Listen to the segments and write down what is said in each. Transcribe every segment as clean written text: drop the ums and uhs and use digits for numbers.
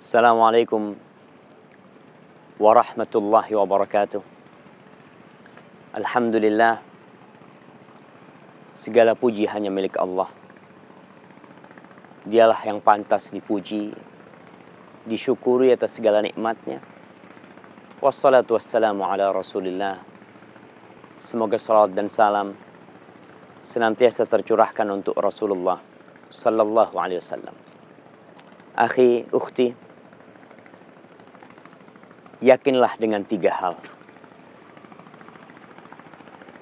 Assalamualaikum warahmatullahi wabarakatuh. Alhamdulillah, segala puji hanya milik Allah. Dialah yang pantas dipuji, disyukuri atas segala nikmatnya. Wassalatu wassalamu ala Rasulillah. Semoga salawat dan salam senantiasa tercurahkan untuk Rasulullah sallallahu alaihi wasallam. Akhi, ukhti, yakinlah dengan 3 hal.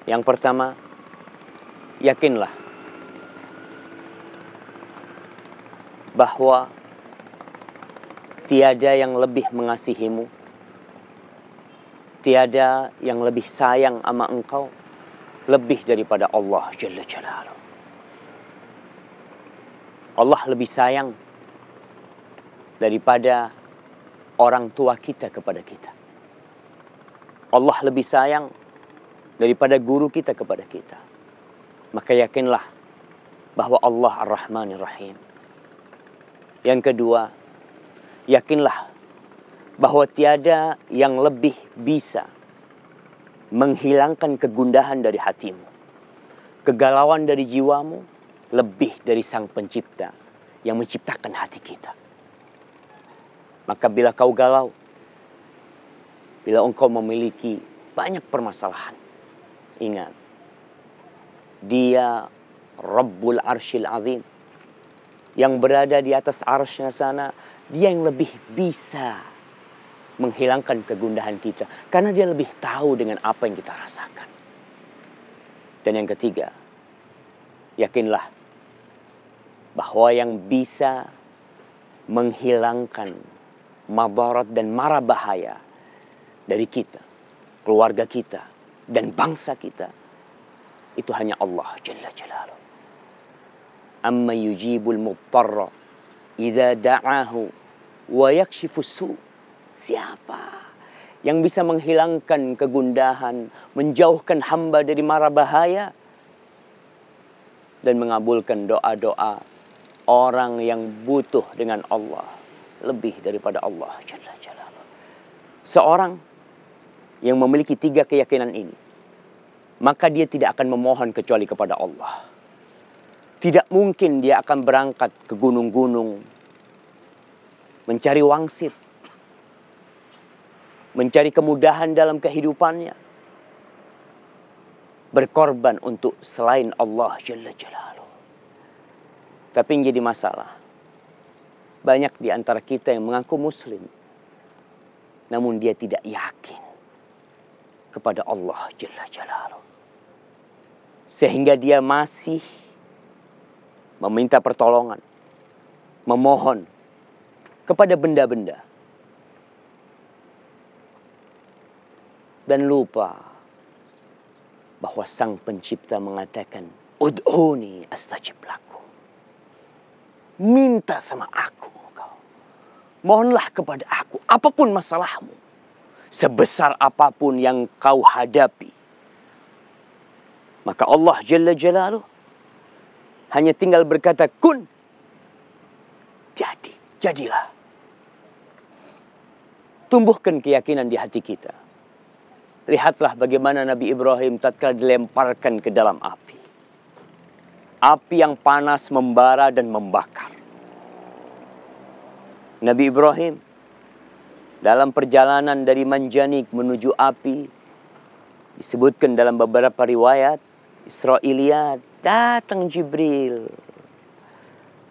Yang pertama, yakinlah bahwa tiada yang lebih mengasihimu, tiada yang lebih sayang sama engkau lebih daripada Allah Jalla Jalaluh. Allah lebih sayang daripada orang tua kita kepada kita. Allah lebih sayang daripada guru kita kepada kita. Maka yakinlah bahwa Allah Ar-Rahmanir Rahim. Yang kedua, yakinlah bahwa tiada yang lebih bisa menghilangkan kegundahan dari hatimu, kegalauan dari jiwamu, lebih dari Sang Pencipta yang menciptakan hati kita. Maka bila kau galau, bila engkau memiliki banyak permasalahan, ingat, Dia Rabbul Arsyil Azim, yang berada di atas arsy-Nya sana. Dia yang lebih bisa menghilangkan kegundahan kita, karena Dia lebih tahu dengan apa yang kita rasakan. Dan yang ketiga, yakinlah bahwa yang bisa menghilangkan madarat dan mara bahaya dari kita, keluarga kita, dan bangsa kita, itu hanya Allah Jalla Jalaluh. Amma yujibul mudtarra idza da'ahu wa yakshifus su'. Siapa yang bisa menghilangkan kegundahan, menjauhkan hamba dari mara bahaya, dan mengabulkan doa-doa orang yang butuh dengan Allah lebih daripada Allah Jalla Jalaluh. Seorang yang memiliki 3 keyakinan ini, maka dia tidak akan memohon kecuali kepada Allah. Tidak mungkin dia akan berangkat ke gunung-gunung, mencari wangsit, mencari kemudahan dalam kehidupannya, berkorban untuk selain Allah Jalla Jalaluh. Tapi yang jadi masalah, banyak di antara kita yang mengaku muslim, namun dia tidak yakin kepada Allah Jalla Jalaluh. Sehingga dia masih meminta pertolongan, memohon kepada benda-benda, dan lupa bahwa Sang Pencipta mengatakan, Ud'uni astajib lakum. Minta sama aku engkau. Mohonlah kepada aku apapun masalahmu, sebesar apapun yang kau hadapi. Maka Allah Jalla Jalaluh hanya tinggal berkata, kun. Jadilah. Tumbuhkan keyakinan di hati kita. Lihatlah bagaimana Nabi Ibrahim tatkala dilemparkan ke dalam api. Api yang panas membara dan membakar. Nabi Ibrahim dalam perjalanan dari Manjanik menuju api, disebutkan dalam beberapa riwayat Israiliyat, datang Jibril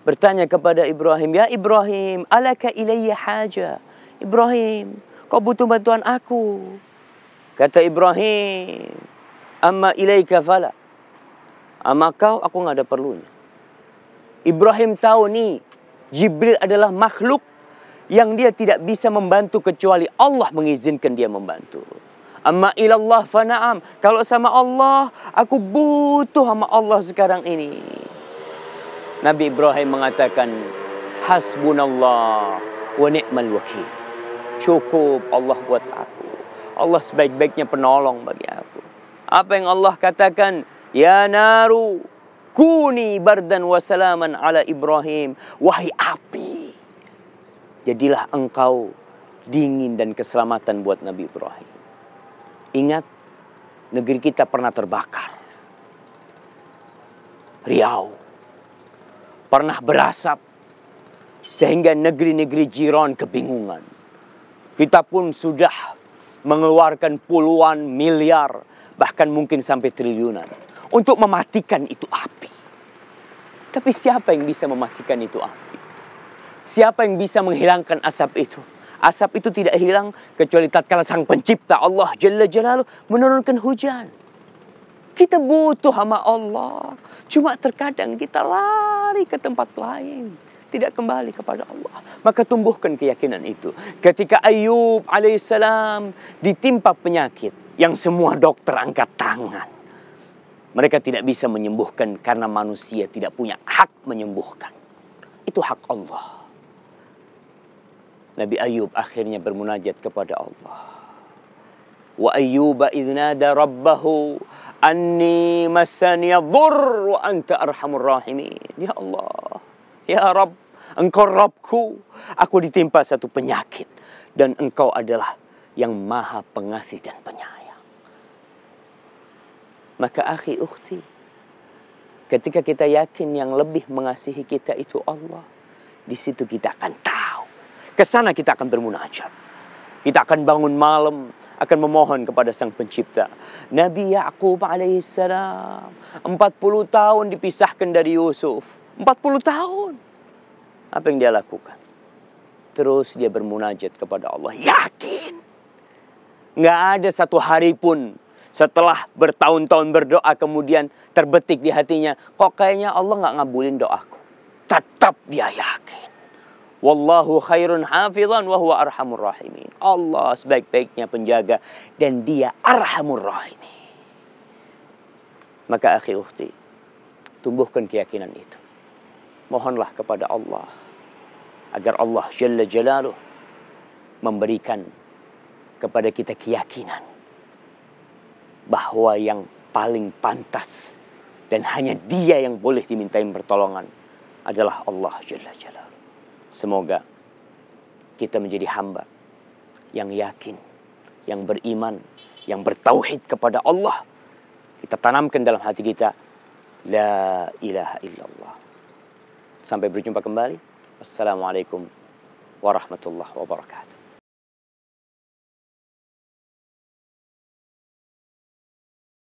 bertanya kepada Ibrahim, ya Ibrahim, alaka ilayya haja. Ibrahim, kau butuh bantuan aku. Kata Ibrahim, amma ilaika fala. Ama kau, aku nggak ada perlunya. Ibrahim tahu nih, Jibril adalah makhluk yang dia tidak bisa membantu kecuali Allah mengizinkan dia membantu. Amma ilallah fana'am. Kalau sama Allah, aku butuh sama Allah sekarang ini. Nabi Ibrahim mengatakan, hasbunallah wa ni'mal wakil. Cukup Allah buat aku. Allah sebaik-baiknya penolong bagi aku. Apa yang Allah katakan? Ya naru, kuni bardan wa salaman ala Ibrahim. Wahai api, Jadilah engkau dingin dan keselamatan buat Nabi Ibrahim. Ingat, negeri kita pernah terbakar. Riau pernah berasap sehingga negeri-negeri jiran kebingungan. Kita pun sudah mengeluarkan puluhan miliar, bahkan mungkin sampai triliunan untuk mematikan itu api. Tapi siapa yang bisa mematikan itu api? Siapa yang bisa menghilangkan asap itu? Asap itu tidak hilang kecuali tatkala Sang Pencipta Allah Jalla Jalaluh menurunkan hujan. Kita butuh sama Allah. Cuma terkadang kita lari ke tempat lain, tidak kembali kepada Allah. Maka tumbuhkan keyakinan itu. Ketika Ayub alaihissalam ditimpa penyakit yang semua dokter angkat tangan, mereka tidak bisa menyembuhkan karena manusia tidak punya hak menyembuhkan. Itu hak Allah. Nabi Ayub akhirnya bermunajat kepada Allah. Wa ayyuba idh nada rabbahu anni massani dhurr wa anta arhamur rahimin. Ya Allah, ya Rabb, engkau Rabbku, aku ditimpa satu penyakit dan engkau adalah yang maha pengasih dan penyayang. Maka akhi ukhti, ketika kita yakin yang lebih mengasihi kita itu Allah, di situ kita akan tahu. Kesana kita akan bermunajat. Kita akan bangun malam, akan memohon kepada Sang Pencipta. Nabi Ya'qub alaihissalam 40 tahun dipisahkan dari Yusuf. 40 tahun. Apa yang dia lakukan? Terus dia bermunajat kepada Allah. Yakin. Nggak ada satu hari pun setelah bertahun-tahun berdoa kemudian terbetik di hatinya, kok kayaknya Allah nggak ngabulin doaku. Tetap dia yakin. Wallahu khairun hafizan wa huwa arhamur rahimin. Allah sebaik-baiknya penjaga dan dia arhamur rahimin. Maka akhi ukhti, tumbuhkan keyakinan itu. Mohonlah kepada Allah agar Allah Jalla Jalaluh memberikan kepada kita keyakinan bahwa yang paling pantas dan hanya Dia yang boleh dimintain pertolongan adalah Allah Jalla Jalaluh. Semoga kita menjadi hamba yang yakin, yang beriman, yang bertauhid kepada Allah. Kita tanamkan dalam hati kita, La ilaha illallah. Sampai berjumpa kembali. Assalamualaikum warahmatullahi wabarakatuh.